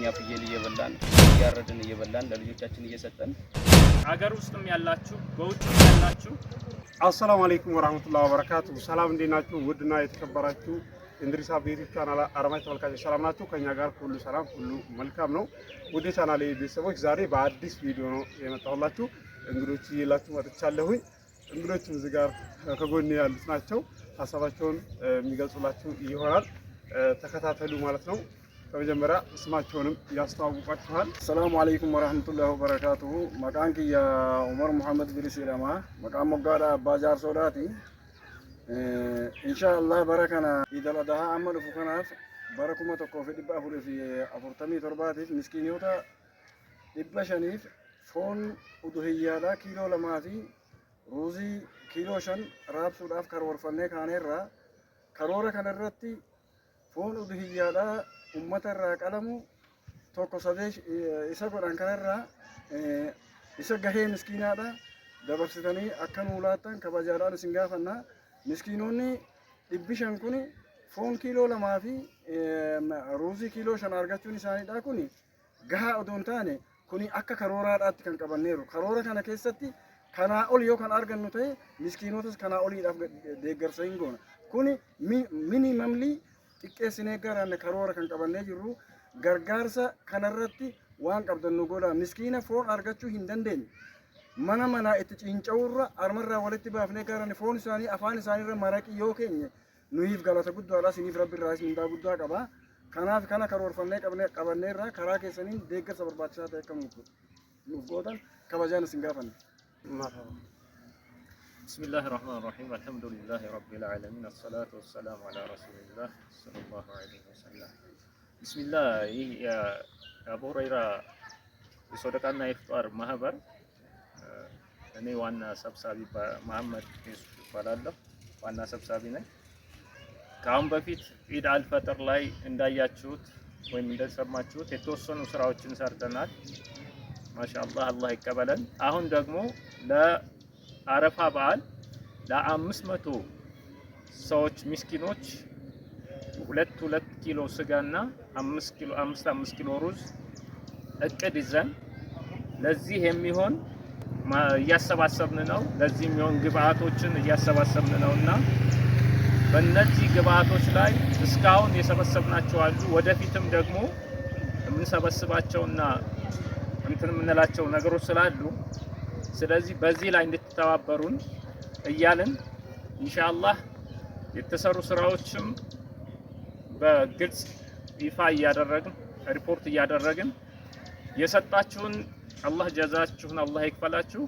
እኛ ፍየል እየበላን ያረድን እየበላን ለልጆቻችን እየሰጠን አገር ውስጥም ያላችሁ በውጭም ያላችሁ አሰላሙ አለይኩም ወራህመቱላሂ ወበረካቱ። ሰላም እንዴት ናችሁ? ውድና የተከበራችሁ እንድሪስ አብዴት ቻናል አርማይ ተመልካቾች ሰላም ናችሁ? ከኛ ጋር ሁሉ ሰላም ሁሉ መልካም ነው። ውድ ቻናሌ ቤተሰቦች ዛሬ በአዲስ ቪዲዮ ነው የመጣሁላችሁ። እንግዶች ይላችሁ መጥቻለሁኝ። እንግዶችም እዚህ ጋር ከጎኔ ያሉት ናቸው። ሀሳባቸውን የሚገልጹላችሁ ይሆናል። ተከታተሉ ማለት ነው። በመጀመሪያ ስማቸውንም ያስተዋውቋችኋል። ሰላሙ አለይኩም ወራህመቱላሂ ወበረካቱሁ። መቃንክ ያ ዑመር መሐመድ ብሪስ ለማ መቃም ሞጋዳ አባጃር ሶዳቲ ኢንሻአላህ በረከና ኢደል አድሃ አመል ፉከናፍ በረኩመ ተቆፈ ዲባ ሁሉ ፊ አፍርተሚ ተርባቲፍ ምስኪኒውታ ዲበሸኒፍ ፎን ኡዱህያዳ ኪሎ ለማፊ ሩዚ ኪሎ ሸን ራብሱዳፍ ከርወርፈኔ ካኔራ ከሮረ ከነረቲ ፎን ኡዱህያዳ ummata irraa qalamu tokko sadee isa godhan kanarraa isa gahee miskiinaadha dabarsitanii akka nuu laattan kabajaadhaan isin gaafannaa. Miskiinonni 500 kun foon kiiloo 2 fi ruuzii kiiloo 5 argachuun isaaniidha. Kun gahaa odoo hin taane kun akka karooraadhaatti kan qabanneeru. Karoora kana keessatti kanaa ol yoo kan argannu ta'e miskiinotas kanaa oliidhaaf deeggarsa hin goona. Kun minimumli xiqqeessinee garanne karoora kan qabannee jirru gargaarsa kanarratti waan qabdannu godha. Miskiina foon argachuu hin dandeenye mana itti cinca'urra armarraa walitti baafnee garanne foon isaanii afaan isaaniirra maraqi yoo keenye nuyiif galata guddaadha. Siniif rabbiirraa mindaa guddaa qaba. Kanaaf kana karoorfannee qabanneerra karaa keessaniin deeggarsa barbaachisaa ta'e akka nuuf gootan kabajaan isin gaafanne. بسم الله الرحمن الرحيم الحمد لله رب العالمين الصلاة والسلام على رسول الله صلى الله عليه وسلم بسم الله يا أبو هريرة يصدقنا إفطار ማህበር እኔ ዋና ሰብሳቢ መሐመድ ይባላለሁ። ዋና ሰብሳቢ ነኝ። ከአሁን በፊት ኢድ አልፈጥር ላይ እንዳያችሁት ወይም እንደሰማችሁት የተወሰኑ ስራዎችን ሰርተናል። ማሻአላህ አላህ ይቀበለን። አሁን ደግሞ አረፋ በዓል ለ500 ሰዎች ምስኪኖች 2 ኪሎ ስጋና 5 ኪሎ ሩዝ እቅድ ይዘን ለዚህ የሚሆን እያሰባሰብን ነው። ለዚህ የሚሆን ግብአቶችን እያሰባሰብን ነውና በእነዚህ ግብአቶች ላይ እስካሁን የሰበሰብናቸው አሉ። ወደፊትም ደግሞ የምንሰበስባቸውና እንትን የምንላቸው ነገሮች ስላሉ ስለዚህ በዚህ ላይ እንድትተባበሩን እያልን ኢንሻአላህ የተሰሩ ስራዎችም በግልጽ ይፋ እያደረግን ሪፖርት እያደረግን የሰጣችሁን አላህ ጀዛችሁን አላህ ይክፈላችሁ።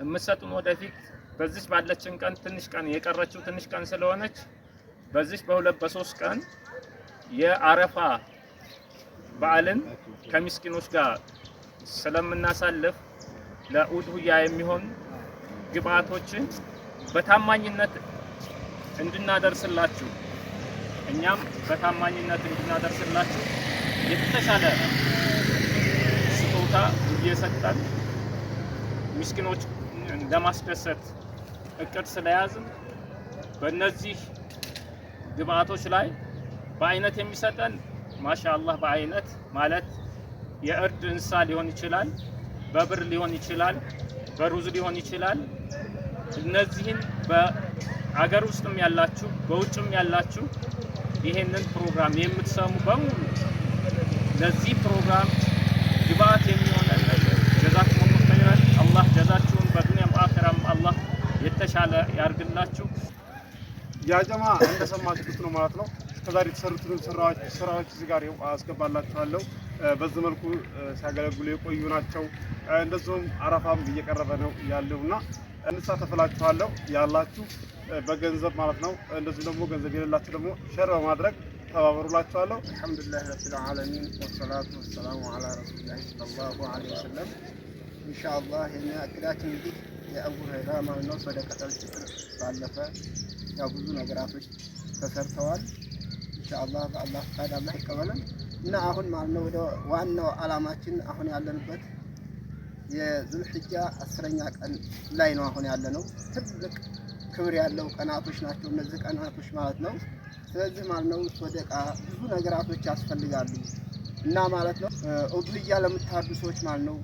እምትሰጡን ወደፊት በዚህ ባለችን ቀን ትንሽ ቀን የቀረችው ትንሽ ቀን ስለሆነች በዚህ በ2-3 ቀን የአረፋ በዓልን ከምስኪኖች ጋር ስለምናሳልፍ ለኡድሁያ የሚሆን ግብአቶችን በታማኝነት እንድናደርስላችሁ እኛም በታማኝነት እንድናደርስላችሁ የተሻለ ስጦታ እየሰጠን ምስኪኖች ለማስደሰት እቅድ ስለያዝን በእነዚህ ግብአቶች ላይ በአይነት የሚሰጠን ማሻአላህ በአይነት ማለት የእርድ እንስሳ ሊሆን ይችላል፣ በብር ሊሆን ይችላል፣ በሩዝ ሊሆን ይችላል። እነዚህን በአገር ውስጥም ያላችሁ በውጭም ያላችሁ ይሄንን ፕሮግራም የምትሰሙ በሙሉ ለዚህ ፕሮግራም ግብአት የሚሆነን ነገር ጀዛኩም ኸይራን አላህ ጀዛችሁን በዱንያም በአኺራም አላህ የተሻለ ያርግላችሁ። ያጀማ እንደሰማችሁት ነው ማለት ነው። እስከዛሬ የተሰሩትን ስራዎች እዚህ ጋር አስገባላችኋለሁ። በዚህ መልኩ ሲያገለግሉ የቆዩ ናቸው። እንደዚሁም አረፋም እየቀረበ ነው ያለውና እንሳተፍላችኋለሁ ያላችሁ በገንዘብ ማለት ነው። እንደዚሁ ደግሞ ገንዘብ የሌላችሁ ደግሞ ሸር በማድረግ ተባበሩላችኋለሁ። አልሐምዱሊላህ ረቢል ዓለሚን ወሰላቱ ወሰላሙ ዐላ ረሱሊላህ ሰለላሁ ዐለይሂ ወሰለም። ኢንሻአላህ የኛ እቅዳችን እንግዲህ የአቡ ሁረይራ ማለት ነው ሰደቀተል ፊጥር ባለፈ ያው ብዙ ነገራቶች ተሰርተዋል። ኢንሻአላህ በአላህ ፈቃድ አላህ ይቀበለን እና አሁን ማለት ነው ወደ ዋናው አላማችን አሁን ያለንበት የዙልሂጃ 10ኛ ቀን ላይ ነው አሁን ያለነው። ትልቅ ክብር ያለው ቀናቶች ናቸው እነዚህ ቀናቶች ማለት ነው። ስለዚህ ማለት ነው ሰደቃ ብዙ ነገራቶች ያስፈልጋሉ። እና ማለት ነው ኡድህያ ለምታርዱ ሰዎች ማለት ነው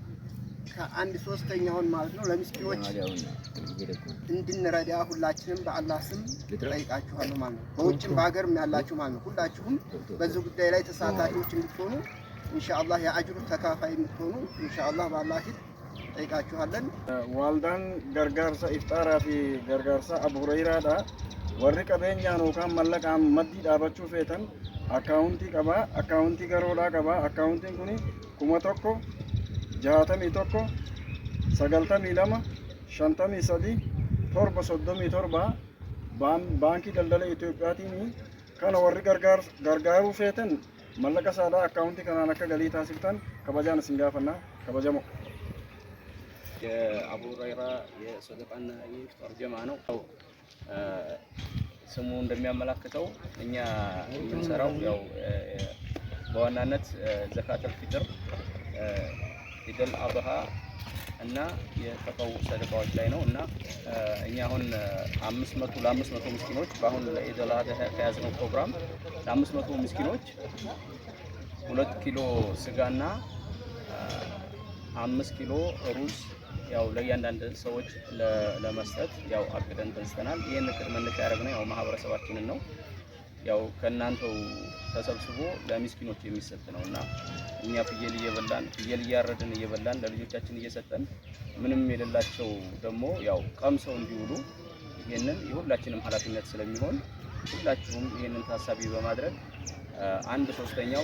ከአንድ ሶስተኛውን ማለት ነው ለምስኪኖች እንድንረዳ ሁላችንም በአላህ ስም ጠይቃችኋለሁ ማለት ነው። በውጭም በሀገርም ያላችሁ ማለት ነው ሁላችሁም በዚህ ጉዳይ ላይ ተሳታፊዎች እንድትሆኑ ኢንሻአላህ የአጅሩ ተካፋይ እንድትሆኑ ኢንሻአላህ በአላህ ፊት ጠይቃችኋለን። ዋልዳን ገርጋርሳ ኢፍጣራ ፊ ገርጋርሳ አቡ ሁረይራዳ ወሪ ቀበኛ ነው ካን መለቃ መዲ ዳባቹ ፌተን አካውንቲ ቀባ አካውንቲ ገሮዳ ቀባ አካውንቲን ኩኒ ኩማ ቶኮ ጃሃተሚ ቶኮ ሰገልተሚ ለማ ሸንተሚ ሰዲ ቶርባ ሶዶሚ ቶርባ ባንኪ ደልደለ ኢትዮጵያቲኒ ከነ ወሪ ገርጋሩ ፌተን መለቃ ሳዳ አካውንቲ ከናን አከ ገሊ ታሲፍተን ከበጃን ሲንጋፈና ከበጀሞ የአቡ ሁረይራ የሰደቃና የኢፍጣር ጀማ ነው። ስሙ እንደሚያመላክተው እኛ የምንሰራው ያው በዋናነት ዘካተል ፊጥር፣ ኢደል አድሃ እና የተቀው ሰደቃዎች ላይ ነው እና እኛ አሁን 500 ምስኪኖች በአሁን ለኢደል አድሃ ከያዝነው ፕሮግራም ለ500 ምስኪኖች 2 ኪሎ ስጋና 5 ኪሎ ሩዝ ያው ለእያንዳንድ ሰዎች ለመስጠት ያው አቅደን ተንስተናል። ይሄን እቅድ መነሻ ያደረግነው ያው ማህበረሰባችንን ነው ያው ከእናንተው ተሰብስቦ ለሚስኪኖች የሚሰጥ ነውና እኛ ፍየል እያረድን እየበላን ለልጆቻችን እየሰጠን ምንም የሌላቸው ደግሞ ያው ቀምሰው እንዲውሉ ይሄንን የሁላችንም ኃላፊነት ስለሚሆን ሁላችሁም ይሄንን ታሳቢ በማድረግ 1/3ኛው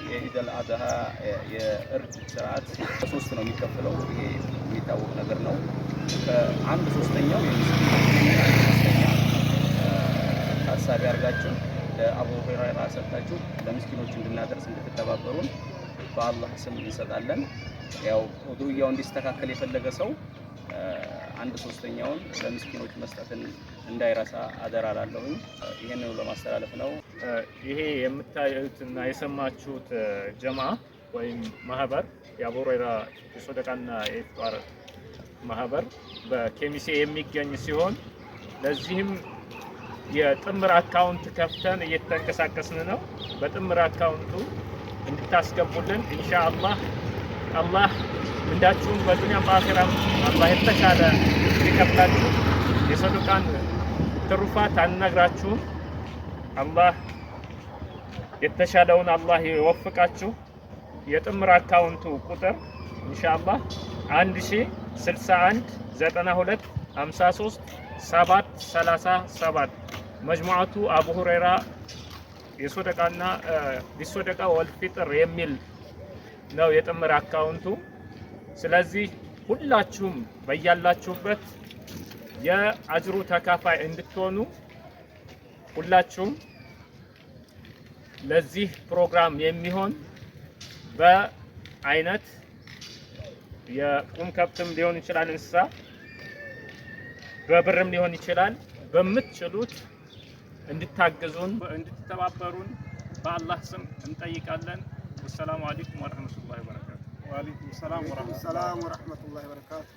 የኢደል አድሃ የእርድ ስርዓት በ3 ነው የሚከፈለው። ይሄ የሚታወቅ ነገር ነው። ከ1/3ኛው ታሳቢ አድርጋችሁ ለአቡ ሁረይራ ሰጣችሁ ለምስኪኖች እንድናደርስ እንድትተባበሩን በአላህ ስም እንሰጣለን። ያው ኡድህያው እንዲስተካከል የፈለገ ሰው 1/3ኛውን ለምስኪኖች መስጠትን እንዳይረሳ አደራ ላለሁኝ። ይሄንን ለማስተላለፍ ነው። ይሄ የምታዩትና የሰማችሁት ጀማ ወይም ማህበር የአቡ ሁረይራ የሰደቃና የኢፍጣር ማህበር በኬሚሴ የሚገኝ ሲሆን ለዚህም የጥምር አካውንት ከፍተን እየተንቀሳቀስን ነው። በጥምር አካውንቱ እንድታስገቡልን ኢንሻአላህ አላህ እንዳችሁም በዱንያም በአኺራም አላህ የተሻለ ይከፍላችሁ። የሰደቃን ትሩፋት አንነግራችሁም። አላህ የተሻለውን አላህ ይወፍቃችሁ። የጥምር አካውንቱ ቁጥር ኢንሻአላህ 1061 92 53 737 መጅሙዓቱ አቡ ሁረይራ የሰደቃና ሊሰደቃ ወልፊጥር የሚል ነው የጥምር አካውንቱ። ስለዚህ ሁላችሁም በያላችሁበት የአጅሩ ተካፋይ እንድትሆኑ ሁላችሁም ለዚህ ፕሮግራም የሚሆን በአይነት የቁም ከብትም ሊሆን ይችላል፣ እንስሳ በብርም ሊሆን ይችላል። በምትችሉት እንድታግዙን እንድትተባበሩን በአላህ ስም እንጠይቃለን። ወሰላሙ አለይኩም ወራህመቱላሂ ወበረካቱ። ወአለይኩም ሰላም ወራህመቱላሂ ወበረካቱ።